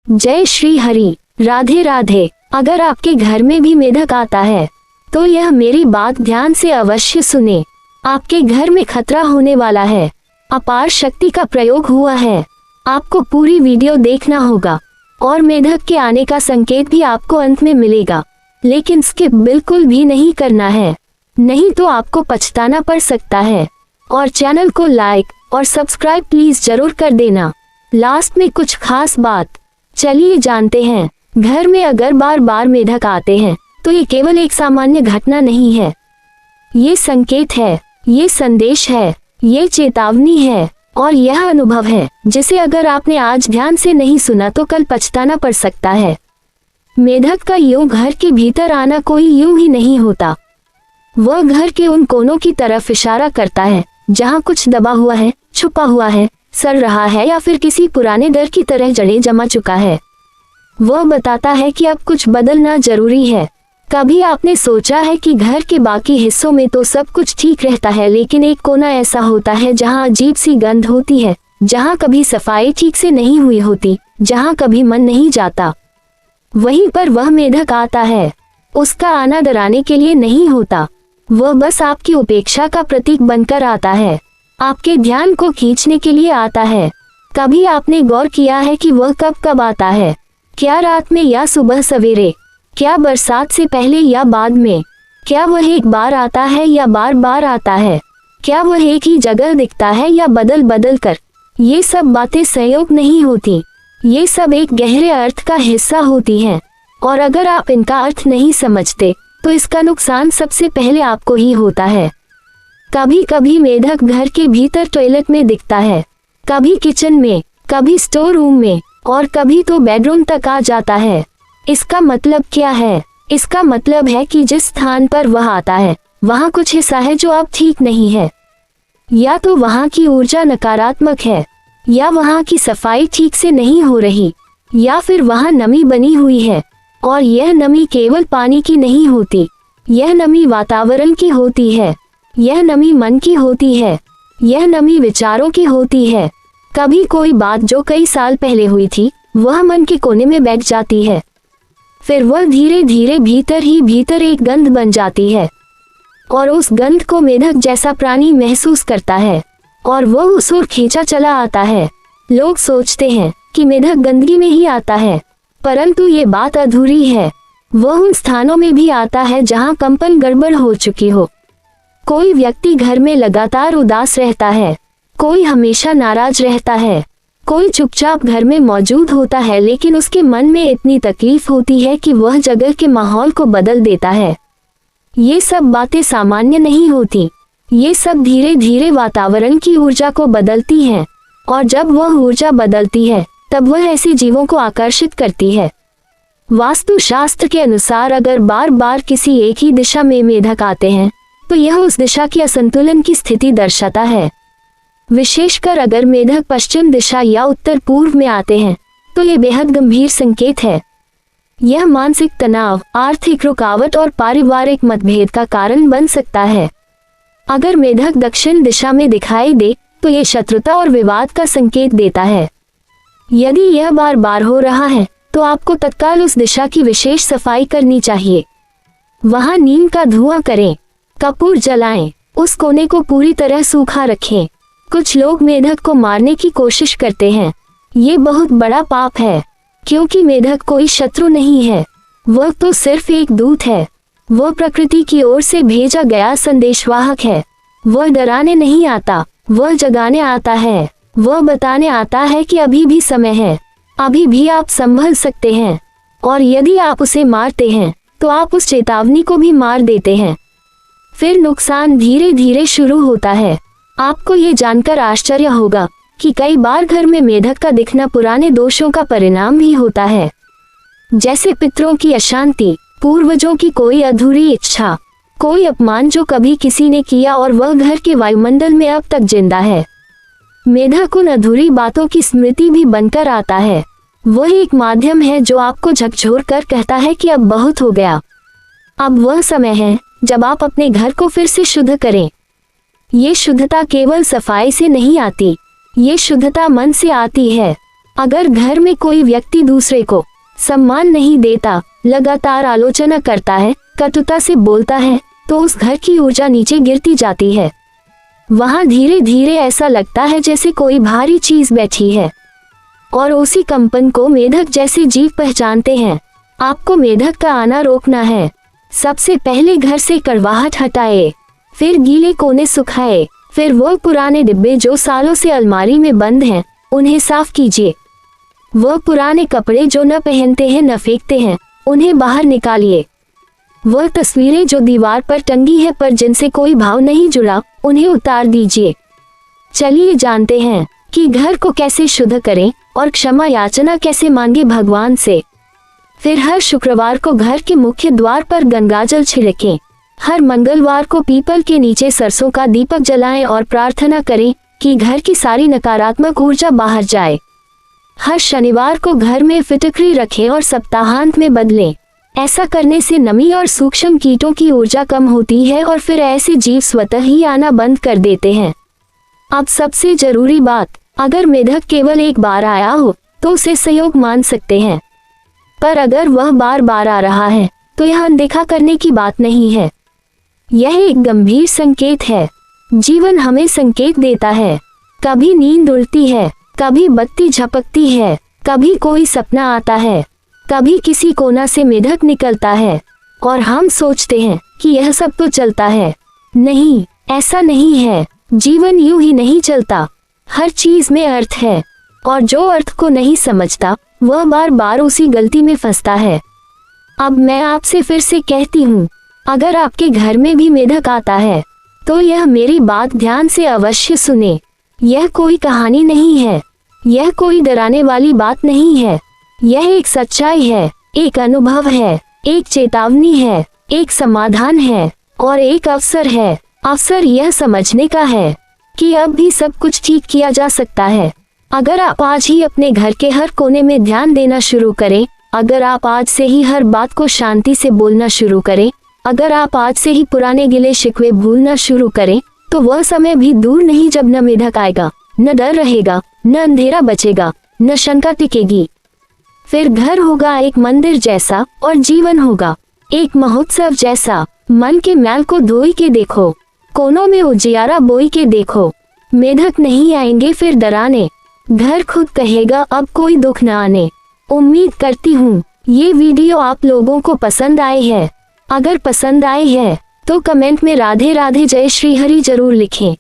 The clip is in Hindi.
जय श्री हरि, राधे राधे। अगर आपके घर में भी मेढक आता है तो यह मेरी बात ध्यान से अवश्य सुने। आपके घर में खतरा होने वाला है, अपार शक्ति का प्रयोग हुआ है। आपको पूरी वीडियो देखना होगा और मेढक के आने का संकेत भी आपको अंत में मिलेगा, लेकिन स्किप बिल्कुल भी नहीं करना है, नहीं तो आपको पछताना पड़ सकता है। और चैनल को लाइक और सब्सक्राइब प्लीज जरूर कर देना। लास्ट में कुछ खास बात, चलिए जानते हैं। घर में अगर बार बार मेढक आते हैं तो ये केवल एक सामान्य घटना नहीं है, ये संकेत है, ये संदेश है, ये चेतावनी है और यह अनुभव है जिसे अगर आपने आज ध्यान से नहीं सुना तो कल पछताना पड़ सकता है। मेढक का यूं घर के भीतर आना कोई यूं ही नहीं होता। वह घर के उन कोनों की तरफ इशारा करता है जहां कुछ दबा हुआ है, छुपा हुआ है, सड़ रहा है या फिर किसी पुराने डर की तरह जड़ें जमा चुका है। वह बताता है कि अब कुछ बदलना जरूरी है। कभी आपने सोचा है कि घर के बाकी हिस्सों में तो सब कुछ ठीक रहता है, लेकिन एक कोना ऐसा होता है जहां अजीब सी गंध होती है, जहां कभी सफाई ठीक से नहीं हुई होती, जहां कभी मन नहीं जाता। वहीं पर वह मेढक आता है। उसका आना डराने के लिए नहीं होता, वह बस आपकी उपेक्षा का प्रतीक बनकर आता है, आपके ध्यान को खींचने के लिए आता है। कभी आपने गौर किया है कि वह कब कब आता है? क्या रात में या सुबह सवेरे? क्या बरसात से पहले या बाद में? क्या वह एक बार आता है या बार बार आता है? क्या वह एक ही जगह दिखता है या बदल बदल कर? ये सब बातें संयोग नहीं होती, ये सब एक गहरे अर्थ का हिस्सा होती हैं। और अगर आप इनका अर्थ नहीं समझते तो इसका नुकसान सबसे पहले आपको ही होता है। कभी कभी मेढक घर के भीतर टॉयलेट में दिखता है, कभी किचन में, कभी स्टोर रूम में और कभी तो बेडरूम तक आ जाता है। इसका मतलब क्या है? इसका मतलब है कि जिस स्थान पर वह आता है वहाँ कुछ हिस्सा है जो अब ठीक नहीं है। या तो वहाँ की ऊर्जा नकारात्मक है, या वहाँ की सफाई ठीक से नहीं हो रही, या फिर वहाँ नमी बनी हुई है। और यह नमी केवल पानी की नहीं होती, यह नमी वातावरण की होती है, यह नमी मन की होती है, यह नमी विचारों की होती है। कभी कोई बात जो कई साल पहले हुई थी वह मन के कोने में बैठ जाती है, फिर वह धीरे धीरे भीतर ही भीतर एक गंध बन जाती है और उस गंध को मेढक जैसा प्राणी महसूस करता है और वह उस ओर खींचा चला आता है। लोग सोचते हैं कि मेढक गंदगी में ही आता है, परंतु ये बात अधूरी है। वह उन स्थानों में भी आता है जहां कंपन गड़बड़ हो चुकी हो। कोई व्यक्ति घर में लगातार उदास रहता है, कोई हमेशा नाराज रहता है, कोई चुपचाप घर में मौजूद होता है लेकिन उसके मन में इतनी तकलीफ होती है कि वह जगह के माहौल को बदल देता है। ये सब बातें सामान्य नहीं होती, ये सब धीरे धीरे वातावरण की ऊर्जा को बदलती हैं और जब वह ऊर्जा बदलती है तब वह ऐसे जीवों को आकर्षित करती है। वास्तुशास्त्र के अनुसार अगर बार बार किसी एक ही दिशा में मेढक आते हैं तो यह उस दिशा की असंतुलन की स्थिति दर्शाता है। विशेषकर अगर मेढक पश्चिम दिशा या उत्तर पूर्व में आते हैं तो यह बेहद गंभीर संकेत है। यह मानसिक तनाव, आर्थिक रुकावट और पारिवारिक मतभेद का कारण बन सकता है। अगर मेढक दक्षिण दिशा में दिखाई दे तो यह शत्रुता और विवाद का संकेत देता है। यदि यह बार बार हो रहा है तो आपको तत्काल उस दिशा की विशेष सफाई करनी चाहिए। वहां नीम का धुआं करें, कपूर जलाएं, उस कोने को पूरी तरह सूखा रखें। कुछ लोग मेढक को मारने की कोशिश करते हैं, ये बहुत बड़ा पाप है, क्योंकि मेढक कोई शत्रु नहीं है, वह तो सिर्फ एक दूत है। वह प्रकृति की ओर से भेजा गया संदेशवाहक है। वह डराने नहीं आता, वह जगाने आता है। वह बताने आता है कि अभी भी समय है, अभी भी आप संभल सकते हैं। और यदि आप उसे मारते हैं तो आप उस चेतावनी को भी मार देते हैं। फिर नुकसान धीरे धीरे शुरू होता है। आपको ये जानकर आश्चर्य होगा कि कई बार घर में मेढक का दिखना पुराने दोषों का परिणाम भी होता है, जैसे पितरों की अशांति, पूर्वजों की कोई अधूरी इच्छा, कोई अपमान जो कभी किसी ने किया और वह घर के वायुमंडल में अब तक जिंदा है। मेढक उन अधूरी बातों की स्मृति भी बनकर आता है। वह एक माध्यम है जो आपको झकझोर कर कहता है कि अब बहुत हो गया, अब वह समय है जब आप अपने घर को फिर से शुद्ध करें। ये शुद्धता केवल सफाई से नहीं आती, ये शुद्धता मन से आती है। अगर घर में कोई व्यक्ति दूसरे को सम्मान नहीं देता, लगातार आलोचना करता है, कटुता से बोलता है, तो उस घर की ऊर्जा नीचे गिरती जाती है। वहां धीरे धीरे ऐसा लगता है जैसे कोई भारी चीज बैठी है, और उसी कंपन को मेढक जैसे जीव पहचानते हैं। आपको मेढक का आना रोकना है। सबसे पहले घर से कड़वाहट हटाए, फिर गीले कोने सुखाए, फिर वो पुराने डिब्बे जो सालों से अलमारी में बंद हैं, उन्हें साफ कीजिए। वो पुराने कपड़े जो न पहनते हैं न फेंकते हैं, उन्हें बाहर निकालिए। वह तस्वीरें जो दीवार पर टंगी है पर जिनसे कोई भाव नहीं जुड़ा, उन्हें उतार दीजिए। चलिए जानते हैं कि घर को कैसे शुद्ध करें और क्षमा याचना कैसे मांगे भगवान से। फिर हर शुक्रवार को घर के मुख्य द्वार पर गंगाजल छिड़कें। हर मंगलवार को पीपल के नीचे सरसों का दीपक जलाएं और प्रार्थना करें कि घर की सारी नकारात्मक ऊर्जा बाहर जाए। हर शनिवार को घर में फिटकरी रखें और सप्ताहांत में बदलें। ऐसा करने से नमी और सूक्ष्म कीटों की ऊर्जा कम होती है और फिर ऐसे जीव स्वतः ही आना बंद कर देते हैं। अब सबसे जरूरी बात, अगर मेढक केवल एक बार आया हो तो उसे संयोग मान सकते हैं, पर अगर वह बार बार आ रहा है तो यह अनदेखा करने की बात नहीं है। यह एक गंभीर संकेत है। जीवन हमें संकेत देता है। कभी नींद उड़ती है, कभी बत्ती झपकती है, कभी कोई सपना आता है, कभी किसी कोना से मेढक निकलता है, और हम सोचते हैं कि यह सब तो चलता है। नहीं, ऐसा नहीं है। जीवन यूं ही नहीं चलता। हर चीज में अर्थ है, और जो अर्थ को नहीं समझता वह बार बार उसी गलती में फंसता है। अब मैं आपसे फिर से कहती हूँ, अगर आपके घर में भी मेढक आता है तो यह मेरी बात ध्यान से अवश्य सुने। यह कोई कहानी नहीं है, यह कोई डराने वाली बात नहीं है। यह एक सच्चाई है, एक अनुभव है, एक चेतावनी है, एक समाधान है और एक अवसर है। अवसर यह समझने का है कि अब भी सब कुछ ठीक किया जा सकता है। अगर आप आज ही अपने घर के हर कोने में ध्यान देना शुरू करें, अगर आप आज से ही हर बात को शांति से बोलना शुरू करें, अगर आप आज से ही पुराने गिले शिकवे भूलना शुरू करें, तो वह समय भी दूर नहीं जब न मेढक आएगा, न डर रहेगा, न अंधेरा बचेगा, न शंका टिकेगी। फिर घर होगा एक मंदिर जैसा और जीवन होगा एक महोत्सव जैसा। मन के मैल को धोई के देखो, कोनों में उजियारा बोई के देखो। मेढक नहीं आएंगे फिर डराने, घर खुद कहेगा अब कोई दुख न आने। उम्मीद करती हूँ ये वीडियो आप लोगों को पसंद आई है। अगर पसंद आई है तो कमेंट में राधे राधे जय श्री हरि जरूर लिखें।